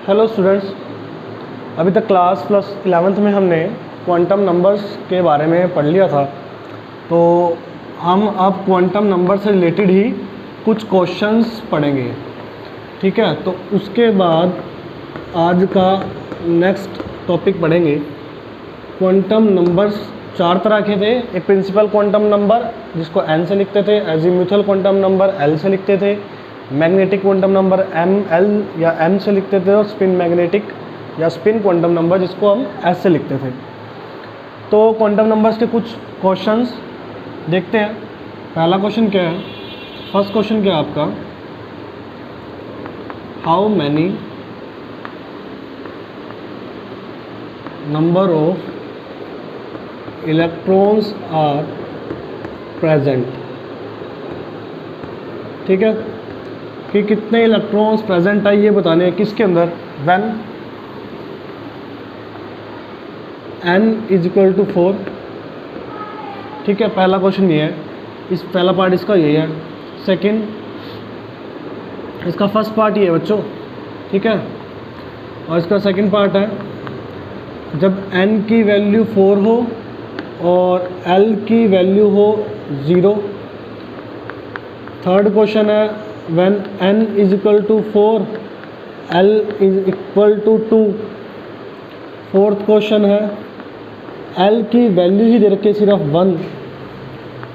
Hello students, अभी तक class plus 11th में हमने क्वांटम नंबर्स के बारे में पढ़ लिया था। तो हम अब क्वांटम नंबर से रिलेटेड ही कुछ क्वेश्चंस पढ़ेंगे, ठीक है। तो उसके बाद आज का नेक्स्ट टॉपिक पढ़ेंगे। क्वांटम नंबर्स चार तरह के थे। एक प्रिंसिपल क्वांटम नंबर जिसको n से लिखते थे, एजीम्यूथल क्वांटम नंबर l से लिखते थे, मैग्नेटिक क्वांटम नंबर ml या m से लिखते थे, और स्पिन मैग्नेटिक या स्पिन क्वांटम नंबर जिसको हम s से लिखते थे। तो क्वांटम नंबर्स के कुछ क्वेश्चंस देखते हैं। पहला क्वेश्चन क्या है? फर्स्ट क्वेश्चन क्या है आपका? How many number of electrons are present, ठीक है, कि कितने इलेक्ट्रॉन्स प्रेजेंट है ये बताने हैं। किसके अंदर? व्हेन n = 4, ठीक है। पहला क्वेश्चन ये है, इस पहला पार्ट इसका यही है। सेकंड, इसका फर्स्ट पार्ट ये है बच्चों, ठीक है। और इसका सेकंड पार्ट है जब n की वैल्यू 4 हो और l की वैल्यू हो 0। थर्ड क्वेश्चन है when n = 4 l = 2। Fourth question है l की वैल्यू ही दे रखी है सिर्फ 1।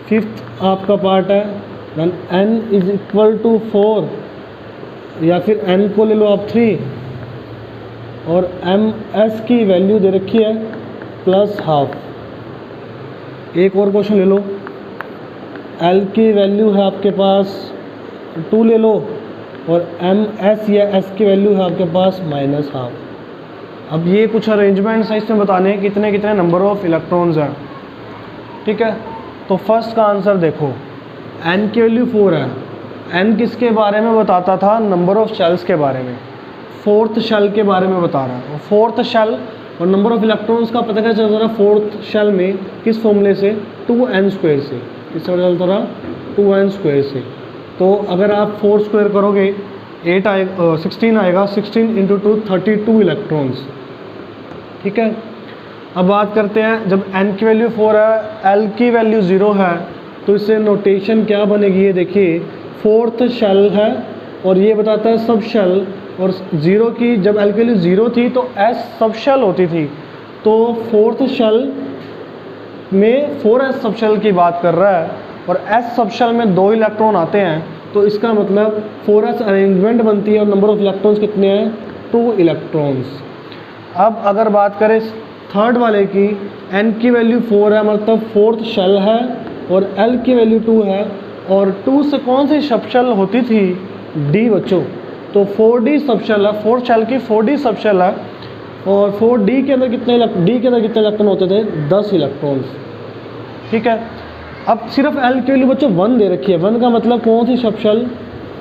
फिफ्थ आपका पार्ट है when n = 4 या फिर n को ले लो आप 3 और ms की वैल्यू दे रखी है +½ एक और क्वेश्चन ले लो, l की वैल्यू है आपके पास 2 ले लो और ms या s की वैल्यू है आपके पास -½ अब ये कुछ अरेंजमेंट्स है इसमें बताने हैं कितने कितने नंबर ऑफ इलेक्ट्रॉन्स हैं, ठीक है। तो फर्स्ट का आंसर देखो, n की वैल्यू 4 है। n किसके बारे में बताता था? नंबर ऑफ शेल्स के बारे में, फोर्थ शेल के बारे में बता रहा है। फोर्थ शेल और नंबर ऑफ इलेक्ट्रॉन्स का पता कैसे चलता रहा? फोर्थ शेल में किस फॉर्मूले से? 2n² से। किससे पता चलता रहा? 2n² से। तो अगर आप 4 स्क्वायर करोगे 8 आएगा, 16 आएगा। 16 × 2 32 इलेक्ट्रॉन्स, ठीक है। अब बात करते हैं, जब n की वैल्यू 4 है, l की वैल्यू 0 है, तो इससे नोटेशन क्या बनेगी? ये देखिए, फोर्थ शेल है और ये बताता है सब शेल, और 0 की जब l की वैल्यू 0 थी तो s सब शेल होती थी। तो फोर्थ शेल में 4s सब शेल की बात कर रहा है और s सब शेल में 2 इलेक्ट्रॉन आते हैं, तो इसका मतलब 4s अरेंजमेंट बनती है और नंबर ऑफ इलेक्ट्रॉन्स कितने हैं? 2 इलेक्ट्रॉन्स। अब अगर बात करें थर्ड वाले की, n की वैल्यू 4 है, मतलब फोर्थ शेल है, और l की वैल्यू 2 है, और 2 से कौन सी सब शेल होती थी? d बच्चों। तो 4d सब शेल है, फोर्थ शेल की 4d सब शेल है, और 4d के अंदर कितने इलेक्ट्रॉन होते थे? 10 इलेक्ट्रॉन्स, ठीक है। अब सिर्फ l की वैल्यू बच्चों 1 दे रखी है। 1 का मतलब कौन सी सब शेल?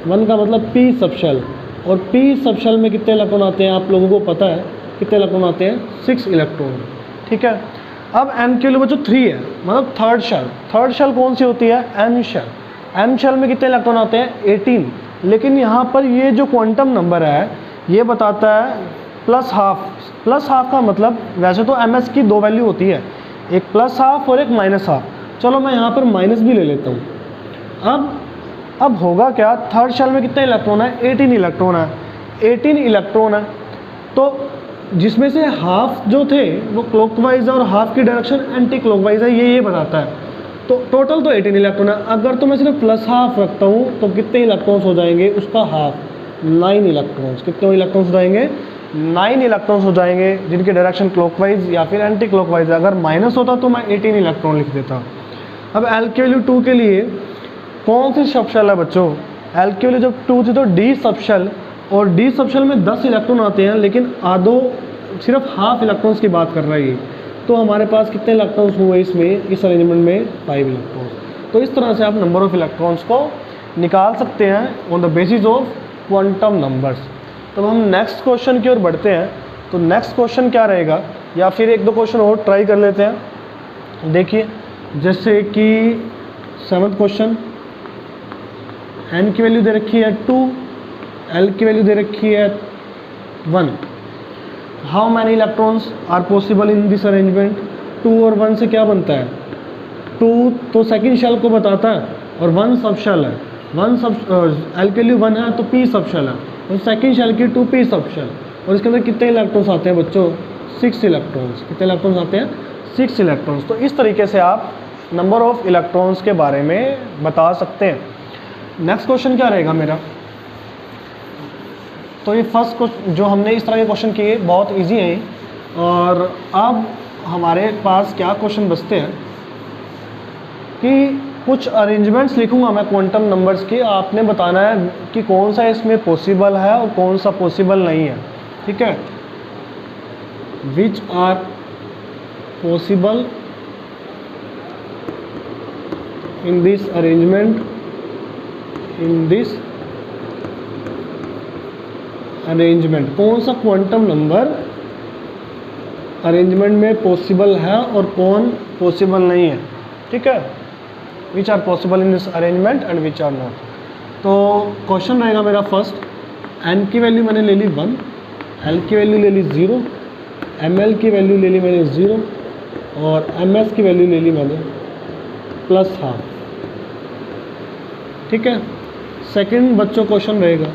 1 का मतलब p सब शेल, और p सब शेल में कितने इलेक्ट्रॉन आते हैं? आप लोगों को पता है कितने इलेक्ट्रॉन आते हैं? 6 इलेक्ट्रॉन, ठीक है। अब n की वैल्यू बच्चों 3 है, मतलब थर्ड शेल। थर्ड शेल कौन सी होती है? m shell. m शेल में कितने इलेक्ट्रॉन आते हैं? 18। लेकिन यहाँ पर ये जो क्वांटम नंबर है ये बताता है +½ +½ का मतलब, वैसे तो ms की 2 वैल्यू होती है, एक +½ और एक -½ चलो मैं यहाँ पर माइनस भी ले लेता हूँ। अब होगा क्या? थर्ड शेल में कितने इलेक्ट्रॉन है? 18 इलेक्ट्रॉन है। 18 इलेक्ट्रॉन है तो जिसमें से हाफ जो थे वो क्लॉकवाइज है और हाफ की डायरेक्शन एंटी क्लॉकवाइज है, ये बताता है। तो टोटल तो 18 इलेक्ट्रॉन है। अगर तो मैं सिर्फ +½ रखता हूँ तो कितने इलेक्ट्रॉन्स हो जाएंगे? उसका हाफ, 9 इलेक्ट्रॉन्स। कितने इलेक्ट्रॉन्स हो जाएंगे? 9 इलेक्ट्रॉन्स हो जाएंगे, जिनकी डायरेक्शन क्लॉकवाइज या फिर एंटी क्लॉकवाइज है। अगर माइनस होता तो मैं 18 इलेक्ट्रॉन लिख देता। अब l की वैल्यू 2 के लिए कौन सी सब शेल है बच्चों? l की वैल्यू जब 2 थी तो d सब शेल, और d सब शेल में 10 इलेक्ट्रॉन आते हैं, लेकिन आधो सिर्फ हाफ इलेक्ट्रॉन्स की बात कर रहा है ये। तो हमारे पास कितने इलेक्ट्रॉन्स हुए इसमें, इस अरेंजमेंट में? 5 इलेक्ट्रॉन्स। तो इस तरह से आप नंबर ऑफ इलेक्ट्रॉन्स को निकाल सकते हैं on the basis of quantum numbers. तो हम नेक्स्ट क्वेश्चन की ओर बढ़ते हैं। तो नेक्स्ट क्वेश्चन क्या रहेगा, या फिर 1-2 क्वेश्चन और ट्राई कर लेते हैं। देखिए, जैसे कि 7th क्वेश्चन, n की वैल्यू दे रखी है 2, l की वैल्यू दे रखी है 1. How many electrons are possible in this arrangement? 2 और 1 से क्या बनता है? 2 तो सेकंड शेल को बताता है और 1 सब शेल है। 1 सब एल के लिए 1 है तो p सब शेल है, और सेकंड शेल की 2p सब शेल। और इसके अंदर कितने इलेक्ट्रॉन्स आते हैं बच्चों? 6 इलेक्ट्रॉन्स। कितने इलेक्ट्रॉन्स आते हैं? 6 इलेक्ट्रॉन्स। तो इस तरीके से आप नंबर ऑफ इलेक्ट्रॉन्स के बारे में बता सकते हैं। नेक्स्ट क्वेश्चन क्या रहेगा मेरा? तो ये फर्स्ट क्वेश्चन जो हमने इस तरह के क्वेश्चन किए बहुत इजी हैं। और अब हमारे पास क्या क्वेश्चन बचते हैं कि कुछ अरेंजमेंट्स लिखूंगा मैं क्वांटम नंबर्स की, आपने बताना है कि कौन सा इसमें पॉसिबल है और कौन सा पॉसिबल नहीं है। ठीक है, which are possible in this arrangement, in this arrangement. कौन सा क्वांटम नंबर अरेंजमेंट में पॉसिबल है और कौन पॉसिबल नहीं है। ठीक है, which are possible in this arrangement and which are not. तो क्वेश्चन रहेगा मेरा फर्स्ट, n की वैल्यू मैंने ले ली 1, l की वैल्यू ले ली 0, ml की वैल्यू ले ली मैंने 0 और ms की वैल्यू ले ली मैंने +½ ठीक है। सेकंड बच्चों क्वेश्चन रहेगा,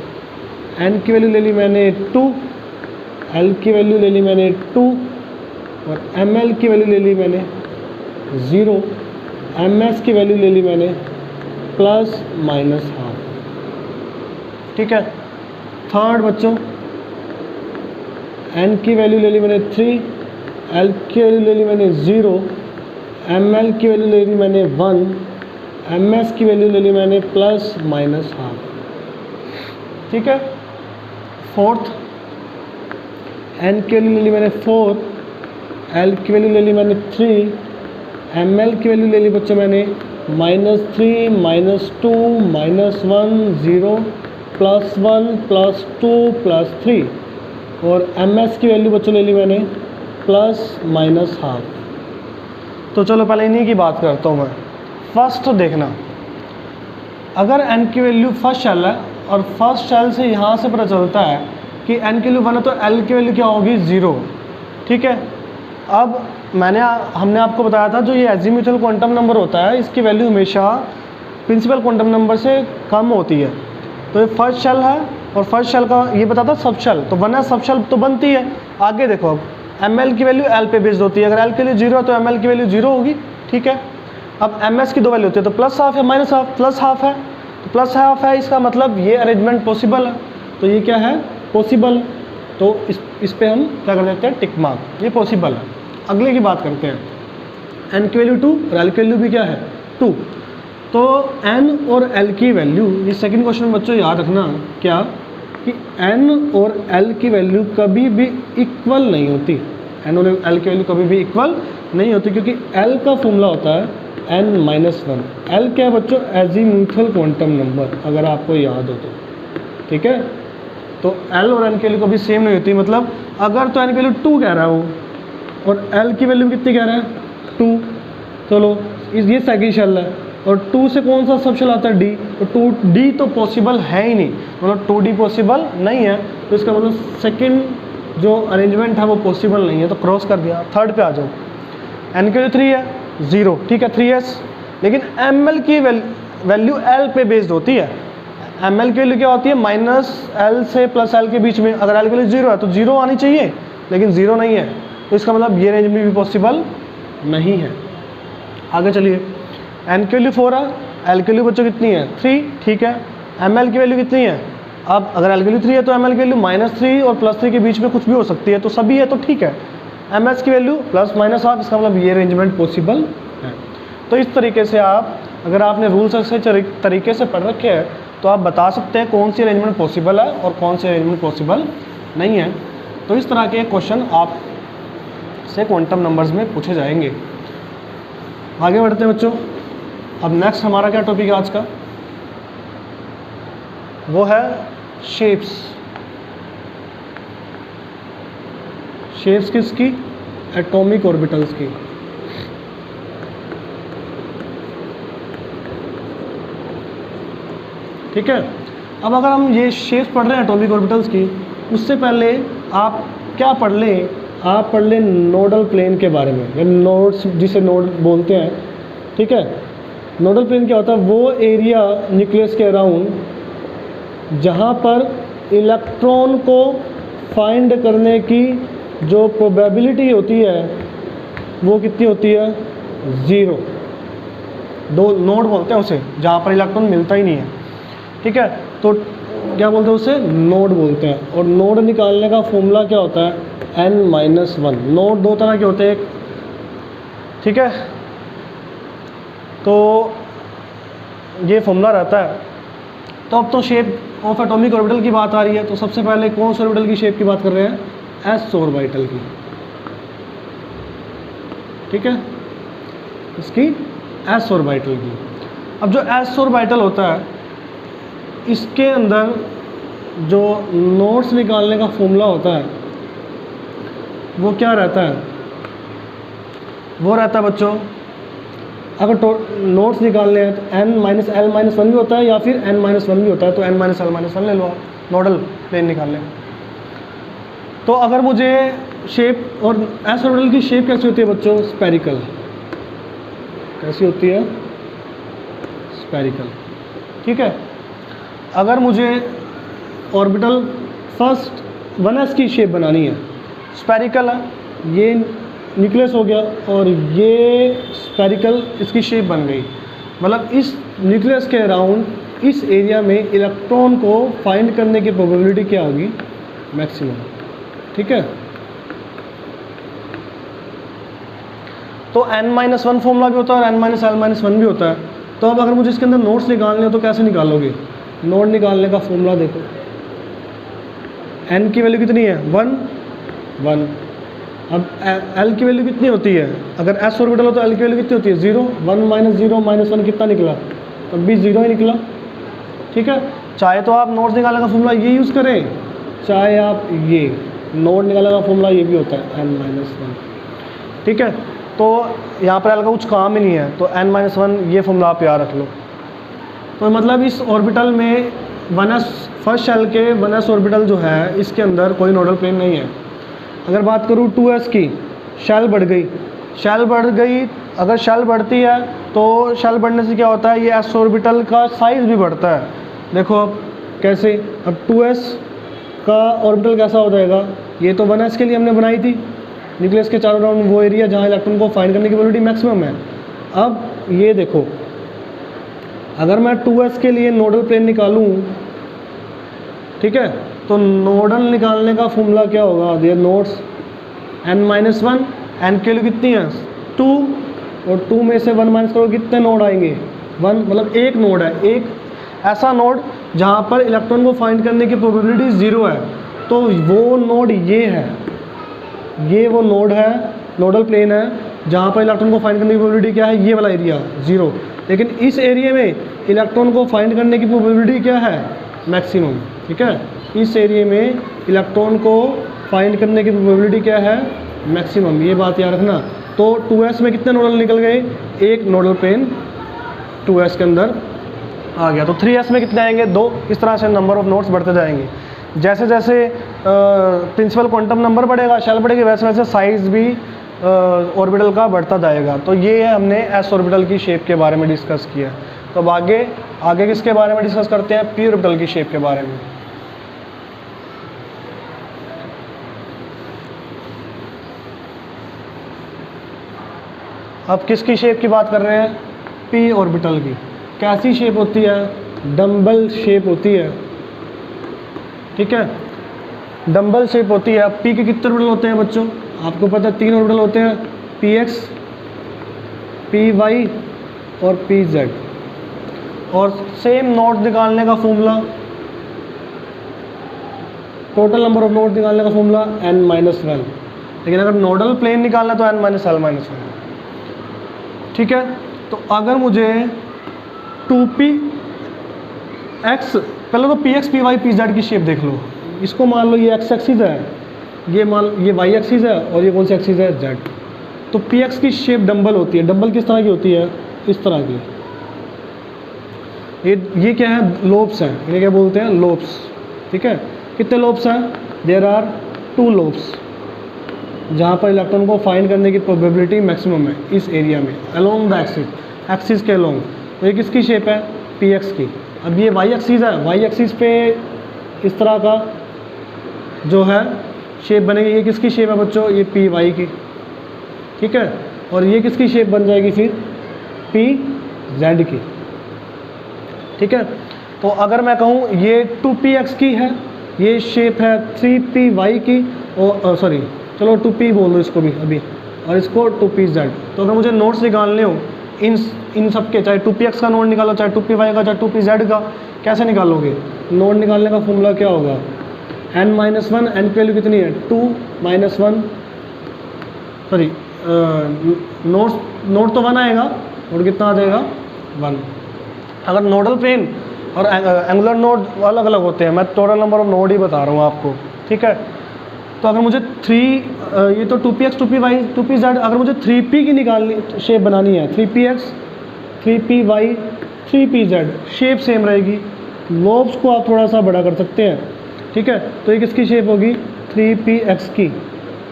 n की वैल्यू ले ली मैंने 2, l की वैल्यू ले ली मैंने 2 और ml की वैल्यू ले ली मैंने 0, ms की वैल्यू ले ली मैंने ±½ ठीक है। थर्ड बच्चों, n की वैल्यू ले ली मैंने 3, l की वैल्यू ले ली मैंने 0, ml की वैल्यू ले ली मैंने 1, ms की वैल्यू ले ली मैंने ±½ ठीक है। फोर्थ, n की वैल्यू ले ली मैंने 4, l की वैल्यू ले ली मैंने 3, ml की वैल्यू ले ली बच्चों मैंने -3, -2, -1, 0, +1, +2, +3 और ms की वैल्यू बच्चों ले ली मैंने ±½ तो चलो पहले इन्हीं की बात करता हूँ मैं। फर्स्ट देखना, अगर n की वैल्यू फर्स्ट शेल है और फर्स्ट शेल से यहाँ से पता चलता है कि n की वैल्यू 1 है तो l की वैल्यू क्या होगी? 0 ठीक है। अब हमने आपको बताया था जो ये एजीम्यूथल क्वांटम नंबर होता है इसकी वैल्यू हमेशा प्रिंसिपल क्वांटम नंबर से कम होती है। तो ये फर्स्ट शेल है और फर्स्ट शेल का ये बताता सब शेल, तो 1 है सब शेल तो बनती है। आगे देखो, अब ml की वैल्यू l पे बेस्ड होती है, अगर l के लिए 0 है तो ml की वैल्यू 0 होगी ठीक है। अब ms की 2 वैल्यू होती है तो +½ या -½ +½ है तो +½ है, इसका मतलब ये अरेंजमेंट पॉसिबल है। तो ये क्या है? पॉसिबल। तो इस पे हम क्या कर देते हैं? टिक मार्क, ये पॉसिबल है। अगले की बात करते हैं, n की वैल्यू 2 और l की वैल्यू भी क्या है? 2। तो n और l की वैल्यू, ये सेकंड क्वेश्चन में बच्चों याद रखना क्या कि n और l की वैल्यू कभी भी इक्वल नहीं होती। n और l की वैल्यू कभी भी इक्वल नहीं होती क्योंकि l का फॉर्मूला होता है n-1। l क्या है बच्चों? एजीम्यूथल क्वांटम नंबर, अगर आपको याद हो तो ठीक है। तो l और n की वैल्यू कभी सेम नहीं होती, मतलब अगर तो n की वैल्यू 2 कह रहा हूँ और l की वैल्यू कितनी कह रहा है? 2। चलो ये सेकंड शेल है और 2 से कौन सा सब शेल आता है? d। तो 2d तो पॉसिबल है ही नहीं, मतलब 2d पॉसिबल नहीं है। तो इसका मतलब सेकंड जो अरेंजमेंट है वो पॉसिबल नहीं है, तो क्रॉस कर दिया। थर्ड पे आ जाओ, n की वैल्यू 3 है 0 ठीक है 3s, लेकिन ml की वैल्यू l पे बेस्ड होती है। ml की वैल्यू क्या होती है? -l से +l के बीच में। अगर l की वैल्यू 0 है तो 0 आनी चाहिए, लेकिन 0 नहीं है, तो इसका मतलब ये रेंज में भी पॉसिबल नहीं है। आगे चलिए, n की वैल्यू 4 है, l की वैल्यू बच्चों कितनी है? 3 ठीक है। ml की वैल्यू कितनी है? अब अगर l की वैल्यू 3 है तो ml की वैल्यू -3 और +3 के बीच में कुछ भी हो सकती है, तो सभी है तो ठीक है। ms की वैल्यू +-½ इसका मतलब ये अरेंजमेंट पॉसिबल है। तो इस तरीके से आप, अगर आपने रूल्स अच्छे तरीके से पढ़ रखे हैं तो आप बता सकते हैं कौन सी अरेंजमेंट पॉसिबल है और कौन सी अरेंजमेंट पॉसिबल नहीं है। तो इस तरह के क्वेश्चन आप से क्वांटम नंबर्स में पूछे जाएंगे। आगे बढ़ते हैं बच्चों। अब नेक्स्ट हमारा क्या टॉपिक है आज का? वो है शेप्स। शेप्स किसकी? एटॉमिक ऑर्बिटल्स की। ठीक है। अब अगर हम ये शेप्स पढ़ रहे हैं एटॉमिक ऑर्बिटल्स की, उससे पहले आप क्या पढ़ लें, आप पढ़ लें नोडल प्लेन के बारे में, या नोड्स जिसे नोड बोलते हैं, ठीक है। नोडल प्लेन क्या होता है? वो एरिया न्यूक्लियस के अराउंड जहाँ पर इलेक्ट्रॉन को फाइंड करने की जो प्रोबेबिलिटी होती है वो कितनी होती है? 0। दो नोड बोलते हैं उसे, जहाँ पर इलेक्ट्रॉन मिलता ही नहीं है, ठीक है। तो क्या बोलते हैं उसे? नोड बोलते हैं। और नोड निकालने का फॉर्मूला क्या होता है? n-1। नोड दो तरह के होते हैं, ठीक है। तो ये फॉर्मूला रहता है। तो अब तो शेप ऑफ एटॉमिक ऑर्बिटल की बात आ रही है, तो सबसे पहले कौन से ऑर्बिटल की शेप की बात कर रहे हैं? s ऑर्बिटल की, ठीक है, इसकी s ऑर्बिटल की। अब जो s ऑर्बिटल होता है, इसके अंदर जो नोड्स निकालने का फॉर्मूला होता है वो क्या रहता है? वो रहता है बच्चों, अगर नोड्स निकालने हैं तो n-l-1 भी होता है या फिर n-1 भी होता है, तो n-l-1 ले लो नोडल प्लेन निकालने। तो अगर मुझे शेप, और एस ऑर्बिटल की शेप कैसी होती है बच्चों? स्फेरिकल। कैसी होती है? स्फेरिकल, ठीक है। अगर मुझे ऑर्बिटल फर्स्ट 1s की शेप बनानी है, स्फेरिकल है, ये न्यूक्लियस हो गया और ये स्फेरिकल, इसकी शेप बन गई। मतलब इस न्यूक्लियस के अराउंड इस एरिया में इलेक्ट्रॉन को फाइंड करने की प्रोबेबिलिटी क्या होगी? मैक्सिमम, ठीक है। तो n-1 फॉर्मूला भी होता है और n-l-1 भी होता है। तो अब अगर मुझे इसके अंदर नोड्स निकालने हो तो कैसे निकालोगे? नोड निकालने का फॉर्मूला देखो, n की वैल्यू कितनी है? 1। अब l की वैल्यू कितनी होती है? अगर s ऑर्बिटल हो तो l की वैल्यू कितनी होती है? 0। 1 - 0 - 1 कितना निकला? तब भी 0 ही निकला, ठीक है। चाहे तो आप नोड्स निकालने का फॉर्मूला ये यूज़ करें, चाहे आप ये नोड निकालने का फॉर्मूला ये भी होता है n-1, ठीक है। तो यहाँ पर l का कुछ काम ही नहीं है, तो n-1 ये फॉर्मूला आप याद रख लो। तो मतलब इस ऑर्बिटल में 1s, फर्स्ट शेल के 1s ऑर्बिटल जो है, इसके अंदर कोई नोडल प्लेन नहीं है। अगर बात करूँ 2s की, शेल बढ़ गई, शेल बढ़ गई। अगर शेल बढ़ती है तो शेल बढ़ने से क्या होता है? ये s ऑर्बिटल का साइज़ भी बढ़ता है। देखो अब कैसे, अब 2s का ऑर्बिटल कैसा हो जाएगा? ये तो 1s के लिए हमने बनाई थी, न्यूक्लियस के चारों राउंड वो एरिया जहाँ इलेक्ट्रॉन को फाइंड करने की प्रोबेबिलिटी मैक्सिमम है। अब ये देखो, अगर मैं 2s के लिए नोडल प्लेन निकालूं, ठीक है, तो नोडल निकालने का फॉर्मूला क्या होगा? ये नोड्स n-1, n की वैल्यू कितनी है? 2, और 2 में से 1 माइनस करो, कितने नोड आएंगे? 1। मतलब एक नोड है, एक ऐसा नोड जहाँ पर इलेक्ट्रॉन को फाइंड करने की प्रोबेबिलिटी 0 है। तो वो नोड ये है, ये वो नोड है, नोडल प्लेन है, जहाँ पर इलेक्ट्रॉन को फाइंड करने की प्रोबेबिलिटी क्या है? ये वाला एरिया 0। लेकिन इस एरिया में इलेक्ट्रॉन को फाइंड करने की प्रोबेबिलिटी क्या है? मैक्सिमम, ठीक है। इस एरिया में इलेक्ट्रॉन को फाइंड करने की प्रोबेबिलिटी क्या है? मैक्सिमम, ये बात याद रखना। तो 2s में कितने नोडल निकल गए? एक नोडल प्लेन 2s के अंदर आ गया। तो 3s में कितने आएंगे? 2। इस तरह से नंबर ऑफ नोड्स बढ़ते जाएंगे। जैसे जैसे प्रिंसिपल क्वांटम नंबर बढ़ेगा, शेल बढ़ेगी, वैसे वैसे साइज़ भी ऑर्बिटल का बढ़ता जाएगा। तो ये है हमने s ऑर्बिटल की शेप के बारे में डिस्कस किया। तो अब आगे किसके बारे में डिस्कस करते हैं? p ऑर्बिटल की शेप के बारे में। अब किसकी शेप की बात कर रहे हैं? p ऑर्बिटल की। कैसी शेप होती है? डम्बल शेप होती है, ठीक है, डम्बल शेप होती है। p के कितने ऑर्बिटल होते हैं बच्चों? आपको पता है 3 ऑर्बिटल होते हैं, px, py और pz। और सेम नोड निकालने का formula, total number of node निकालने का फॉर्मूला n-1। लेकिन अगर नोडल प्लेन निकालना तो n-l-1, ठीक है। तो अगर मुझे 2px, पहले तो px, py, pz की शेप देख लो। इसको मान लो ये x एक्सिस है, ये y एक्सिस है, और ये कौन सी एक्सिस है? z। तो px की शेप डम्बल होती है। डम्बल किस तरह की होती है? इस तरह की। ये क्या है? लोब्स हैं, इन्हें क्या बोलते हैं? लोब्स, ठीक है। कितने लोब्स हैं? देयर आर 2 लोब्स, जहाँ पर इलेक्ट्रॉन को फाइंड करने की प्रोबेबिलिटी मैक्सिमम है इस एरिया में अलोंग द एक्सिस के अलोंग। तो ये किसकी शेप है? पी एक्स की। अब ये वाई एक्सिस है, वाई एक्सिस पे इस तरह का जो है शेप बनेगी। ये किसकी शेप है बच्चों? ये पी वाई की, ठीक है। और ये किसकी शेप बन जाएगी फिर? पी जेड की, ठीक है। तो अगर मैं कहूँ ये 2px की है, ये शेप है 3py की, और सॉरी चलो 2p बोल दो इसको भी अभी, और इसको 2pz। तो अगर मुझे नोट्स निकालने हो इन सब के, चाहे 2px का नोट निकालो, चाहे 2py का, चाहे 2pz का, कैसे निकालोगे? नोट निकालने का फॉर्मूला क्या होगा? n-1, n की वैल्यू कितनी है? 2 - 1, सॉरी नोट तो 1 आएगा और कितना आ जाएगा? 1। अगर नोडल प्लेन और एंगुलर नोड अलग अलग होते हैं, मैं टोटल नंबर ऑफ नोड ही बता रहा हूँ आपको, ठीक है। तो अगर मुझे ये तो 2px 2py 2pz, अगर मुझे 3p की निकालनी शेप बनानी है, 3px 3py 3pz, shape same रहेगी। लोब्स को आप थोड़ा सा बड़ा कर सकते हैं, ठीक है। तो ये किसकी शेप होगी? 3px की।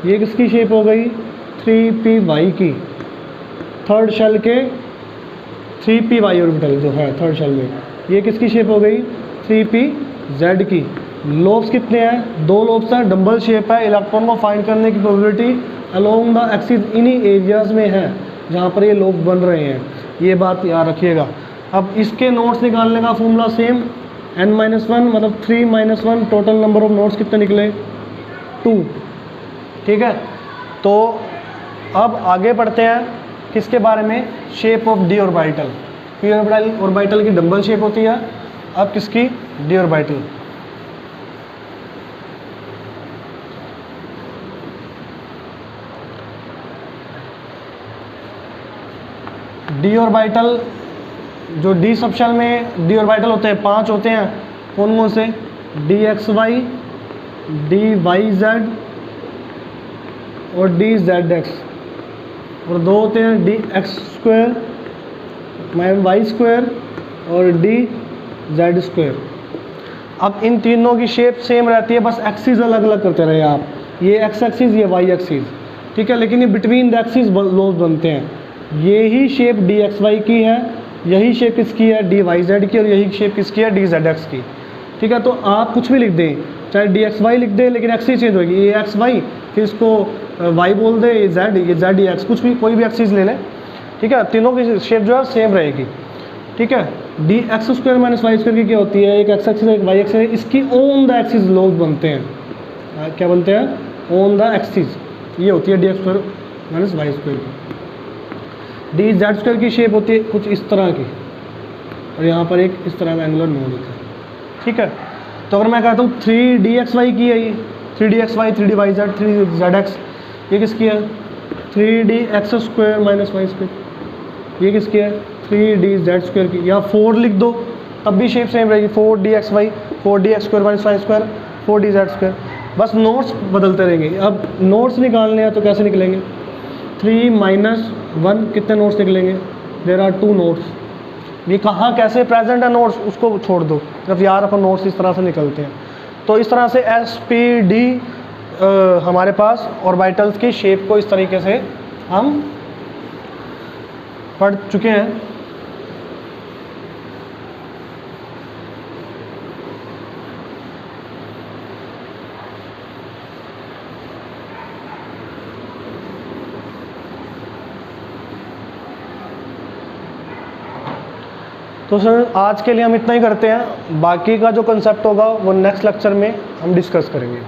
ये किसकी शेप हो गई? 3py की। थर्ड शेल के 3py ऑर्बिटल जो है थर्ड शेल में, ये किसकी शेप हो गई? 3pz की। लोब्स कितने हैं? 2 लोब्स हैं, डंबल शेप है। इलेक्ट्रॉन को फाइंड करने की प्रोबेबिलिटी अलोंग द एक्सिस इन्हीं एरियाज में है जहाँ पर ये लोब्स बन रहे हैं, ये बात याद रखिएगा। अब इसके नोट्स निकालने का फॉर्मूला सेम, n-1 मतलब 3 - 1, टोटल नंबर ऑफ नोट्स कितने निकले? 2, ठीक है। तो अब आगे बढ़ते हैं किसके बारे में? Shape of D orbital. P orbital की डबल शेप होती है, अब किसकी? D orbital. डी ऑर्बिटल जो डी सबशेल में डी ऑर्बिटल होते हैं 5 होते हैं, कौन कौन से? D X Y, D Y Z और डी जेड एक्स, और 2 होते हैं D X square Y square और डी जेड स्क्वायर। अब इन तीनों की शेप सेम रहती है, बस एक्सिस अलग अलग करते रहे आप, ये एक्स एक्सिस ये वाई एक्सिस, ठीक है। लेकिन ये बिटवीन द एक्सिस लोब्स बनते हैं। यही शेप डी एक्स वाई की है, यही शेप किसकी है? डी वाई जेड की, और यही शेप किसकी है? डी जेड एक्स की, ठीक है। तो आप कुछ भी लिख दें, चाहे डी एक्स वाई लिख दें, लेकिन एक्सिस चेंज होगी। ये एक्स वाई, फिर इसको वाई बोल दे, ये जेड एक्स, कुछ भी कोई भी एक्सिस ले लें, ठीक है। तीनों की शेप जो है सेम रहेगी, ठीक है। D X square minus Y square की क्या होती है? एक एक्स एक्सिस एक वाई एक्सिस है, इसकी ऑन द एक्सिस लोब्स बनते हैं। क्या बनते हैं? On the axis. ये होती है D X square minus Y square की। डी जेड स्क्वायर की शेप होती है कुछ इस तरह की, और यहाँ पर एक इस तरह का एंगुलर नोड होता है, ठीक है। तो अगर मैं कहता हूँ 3dxy की है, ये 3dxy 3dy z 3zx, ये किसकी है? 3dx square minus Y square, ये किसकी है? 3dz स्क्वायर की। या 4 लिख दो तब भी शेप सेम रहेगी, 4dxy 4dx square minus Y square 4dz square. बस नोट्स बदलते रहेंगे। अब नोट्स निकालने हैं तो कैसे निकलेंगे? 3 - 1 कितने नोट्स निकलेंगे? There are 2 nodes. ये कहाँ कैसे प्रेजेंट है नोट्स उसको छोड़ दो, जब याद रखो नोट्स इस तरह से निकलते हैं। तो इस तरह से एस पी डी हमारे पास ऑर्बिटल्स की शेप को इस तरीके से हम पढ़ चुके हैं। तो सर आज के लिए हम इतना ही करते हैं, बाकी का जो कंसेप्ट होगा वो नेक्स्ट लेक्चर में हम डिस्कस करेंगे।